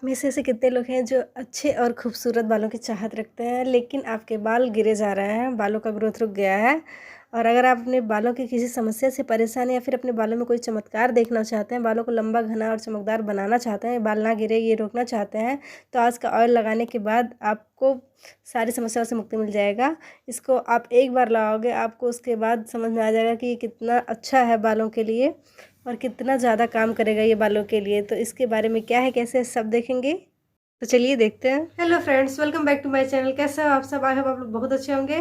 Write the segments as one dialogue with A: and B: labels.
A: में से ऐसे कितने लोग हैं जो अच्छे और खूबसूरत बालों की चाहत रखते हैं, लेकिन आपके बाल गिरे जा रहे हैं, बालों का ग्रोथ रुक गया है। और अगर आप अपने बालों की किसी समस्या से परेशान हैं या फिर अपने बालों में कोई चमत्कार देखना चाहते हैं, बालों को लंबा, घना और चमकदार बनाना चाहते हैं, बाल ना गिरे ये रोकना चाहते हैं, तो आज का ऑयल लगाने के बाद आपको सारी समस्याओं से मुक्ति मिल जाएगा। इसको आप एक बार लगाओगे, आपको उसके बाद समझ में आ जाएगा कि ये कितना अच्छा है बालों के लिए और कितना ज़्यादा काम करेगा ये बालों के लिए। तो इसके बारे में क्या है, कैसे, सब देखेंगे। तो चलिए देखते हैं। Hello friends, welcome back to my channel. कैसे हो आप सब? आई होप आप लोग बहुत अच्छे होंगे।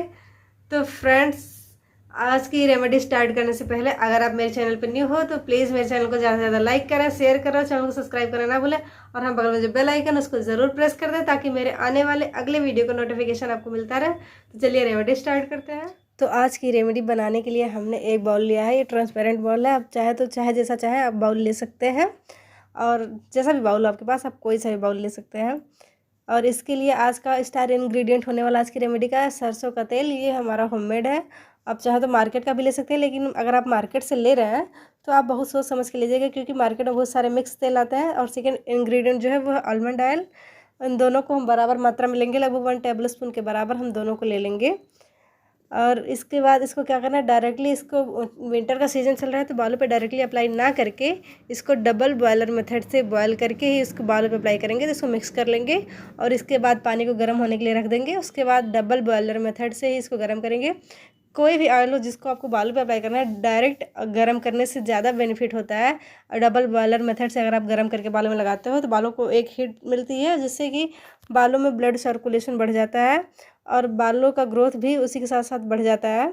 A: तो फ्रेंड्स, आज की रेमेडी स्टार्ट करने से पहले अगर आप मेरे चैनल पर न्यू हो तो प्लीज़ मेरे चैनल को ज़्यादा से ज़्यादा लाइक करें, शेयर करें, चैनल को सब्सक्राइब करना ना भूलें और हम बगल में जो बेल आइकन उसको ज़रूर प्रेस कर दें ताकि मेरे आने वाले अगले वीडियो का नोटिफिकेशन आपको मिलता रहे। तो चलिए रेमेडी स्टार्ट करते हैं। तो आज की रेमेडी बनाने के लिए हमने एक बाउल लिया है। ये ट्रांसपेरेंट बाउल है। आप चाहे तो चाहे जैसा चाहे आप बाउल ले सकते हैं, और जैसा भी बाउल हो आपके पास आप कोई सा भी बाउल ले सकते हैं। और इसके लिए आज का स्टार इंग्रेडिएंट होने वाला आज की रेमेडी का है सरसों का तेल। ये हमारा होममेड है। आप चाहे तो मार्केट का भी ले सकते हैं, लेकिन अगर आप मार्केट से ले रहे हैं तो आप बहुत सोच समझ के लीजिएगा, क्योंकि मार्केट में बहुत सारे मिक्स तेल आते हैं। और सेकेंड इंग्रेडिएंट जो है वो है आलमंड ऑयल। इन दोनों को हम बराबर मात्रा में लेंगे, लगभग 1 टेबल स्पून के बराबर हम दोनों को ले लेंगे। और इसके बाद इसको क्या करना है, डायरेक्टली इसको, विंटर का सीज़न चल रहा है तो बालों पे डायरेक्टली अप्लाई ना करके इसको डबल बॉयलर मेथड से बॉयल करके ही इसको बालों पे अप्लाई करेंगे। तो इसको मिक्स कर लेंगे और इसके बाद पानी को गर्म होने के लिए रख देंगे। उसके बाद डबल बॉयलर मेथड से ही इसको गर्म करेंगे। कोई भी ऑयल हो जिसको आपको बालों पे अप्लाई करना है, डायरेक्ट गर्म करने से ज़्यादा बेनिफिट होता है। और डबल बॉयलर मेथड से अगर आप गर्म करके बालों में लगाते हो तो बालों को एक हीट मिलती है, जिससे कि बालों में ब्लड सर्कुलेशन बढ़ जाता है और बालों का ग्रोथ भी उसी के साथ साथ बढ़ जाता है।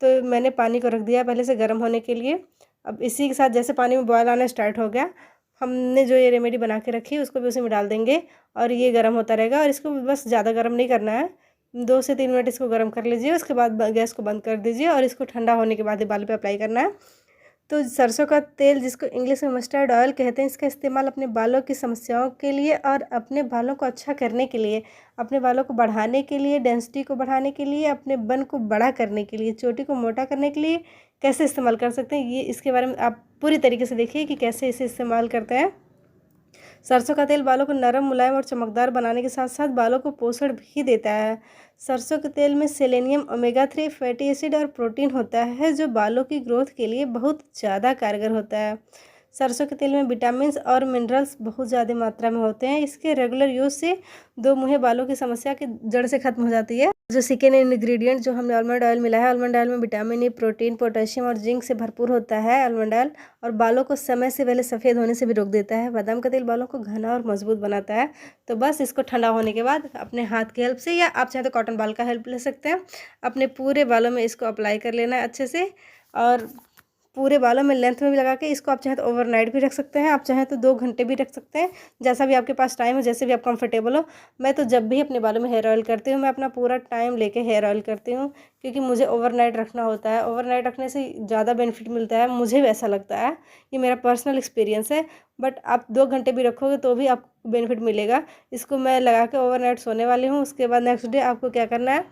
A: तो मैंने पानी को रख दिया पहले से गर्म होने के लिए। अब इसी के साथ जैसे पानी में बॉयल आना स्टार्ट हो गया, हमने जो ये रेमेडी बना के रखी है उसको भी उसी में डाल देंगे और ये गर्म होता रहेगा। और इसको बस ज़्यादा गर्म नहीं करना है, 2 से 3 मिनट इसको गर्म कर लीजिए। उसके बाद गैस को बंद कर दीजिए और इसको ठंडा होने के बाद ही बालों पे अप्लाई करना है। तो सरसों का तेल, जिसको इंग्लिश में मस्टर्ड ऑयल कहते हैं, इसका इस्तेमाल अपने बालों की समस्याओं के लिए और अपने बालों को अच्छा करने के लिए, अपने बालों को बढ़ाने के लिए, डेंसिटी को बढ़ाने के लिए, अपने बन को बड़ा करने के लिए, चोटी को मोटा करने के लिए कैसे इस्तेमाल कर सकते हैं, ये इसके बारे में आप पूरी तरीके से देखिए कि कैसे इसे इस्तेमाल करते हैं। सरसों का तेल बालों को नरम, मुलायम और चमकदार बनाने के साथ साथ बालों को पोषण भी देता है। सरसों के तेल में सेलेनियम, ओमेगा 3 फैटी एसिड और प्रोटीन होता है, जो बालों की ग्रोथ के लिए बहुत ज़्यादा कारगर होता है। सरसों के तेल में विटामिन्स और मिनरल्स बहुत ज़्यादा मात्रा में होते हैं। इसके रेगुलर यूज़ से दो मुँहे बालों की समस्या की जड़ से खत्म हो जाती है। जो सेकेंड इंग्रेडिएंट जो हमने आलमंड ऑयल मिला है, आलमंड ऑयल में विटामिन ई, प्रोटीन, पोटेशियम और जिंक से भरपूर होता है आलमंड ऑयल, और बालों को समय से पहले सफ़ेद होने से भी रोक देता है। बादाम का तेल बालों को घना और मजबूत बनाता है। तो बस इसको ठंडा होने के बाद अपने हाथ की हेल्प से, या आप चाहे तो कॉटन बाल का हेल्प ले सकते हैं, अपने पूरे बालों में इसको अप्लाई कर लेना है अच्छे से। और पूरे बालों में लेंथ में भी लगा के इसको आप चाहे तो ओवरनाइट भी रख सकते हैं, आप चाहे तो 2 घंटे भी रख सकते हैं, जैसा भी आपके पास टाइम हो, जैसे भी आप कंफर्टेबल हो। मैं तो जब भी अपने बालों में हेयर ऑयल करती हूँ, मैं अपना पूरा टाइम लेके हेयर ऑयल करती हूँ, क्योंकि मुझे ओवरनाइट रखना होता है। ओवरनाइट रखने से ज़्यादा बेनिफिट मिलता है, मुझे वैसा लगता है, ये मेरा पर्सनल एक्सपीरियंस है। बट आप 2 घंटे भी रखोगे तो भी आपको बेनिफिट मिलेगा। इसको मैं लगा के ओवरनाइट सोने वाली हूँ। उसके बाद नेक्स्ट डे आपको क्या करना है,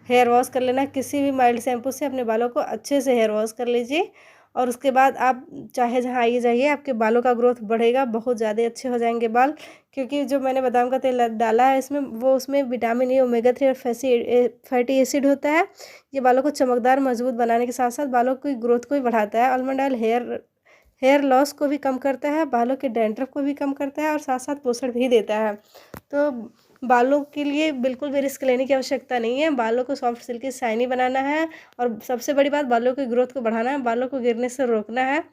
A: हेयर वॉश कर लेना है। किसी भी माइल्ड शैम्पू से अपने बालों को अच्छे से हेयर वॉश कर लीजिए। और उसके बाद आप चाहे जहाँ आइए जाइए, आपके बालों का ग्रोथ बढ़ेगा, बहुत ज़्यादा अच्छे हो जाएंगे बाल। क्योंकि जो मैंने बादाम का तेल डाला है इसमें, वो उसमें विटामिन ई, ओमेगा 3 और फैटी एसिड होता है। ये बालों को चमकदार, मजबूत बनाने के साथ साथ बालों की ग्रोथ को भी बढ़ाता है। आलमंड ऑयल हेयर लॉस को भी कम करता है, बालों के डैंड्रफ को भी कम करता है और साथ साथ पोषण भी देता है। तो बालों के लिए बिल्कुल भी रिस्क लेने की आवश्यकता नहीं है। बालों को सॉफ्ट, सिल्की, शाइनी बनाना है और सबसे बड़ी बात, बालों की ग्रोथ को बढ़ाना है, बालों को गिरने से रोकना है।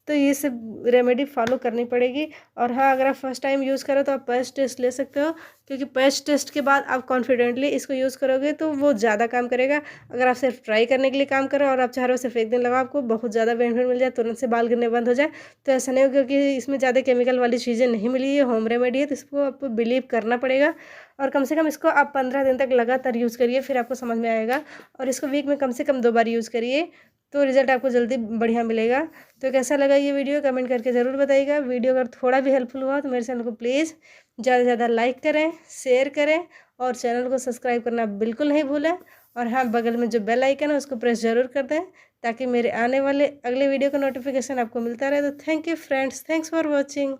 A: तो ये सब रेमेडी फॉलो करनी पड़ेगी। और हाँ, अगर आप फर्स्ट टाइम यूज़ करो तो आप पैच टेस्ट ले सकते हो, क्योंकि पैच टेस्ट के बाद आप कॉन्फिडेंटली इसको यूज़ करोगे तो वो ज़्यादा काम करेगा। अगर आप सिर्फ ट्राई करने के लिए काम करो और आप चाह रहे हो सिर्फ 1 दिन लगाओ, आपको बहुत ज़्यादा बेनिफिट मिल जाए, तुरंत से बाल गिरने बंद हो जाए, तो ऐसा नहीं हो, क्योंकि इसमें ज़्यादा केमिकल वाली चीज़ें नहीं मिली है, होम रेमेडी है, तो इसको आपको बिलीव करना पड़ेगा। और कम से कम इसको आप 15 दिन तक लगातार यूज़ करिए, फिर आपको समझ में आएगा। और इसको वीक में कम से कम 2 बार यूज़ करिए, तो रिज़ल्ट आपको जल्दी बढ़िया मिलेगा। तो कैसा लगा ये वीडियो कमेंट करके ज़रूर बताइएगा। वीडियो अगर थोड़ा भी हेल्पफुल हुआ तो मेरे चैनल को प्लीज़ ज़्यादा से ज़्यादा लाइक करें, शेयर करें और चैनल को सब्सक्राइब करना बिल्कुल नहीं भूलें। और हाँ, बगल में जो बेल आइकन है उसको प्रेस ज़रूर कर दें, ताकि मेरे आने वाले अगले वीडियो का नोटिफिकेशन आपको मिलता रहे। तो thank you friends, thanks for watching.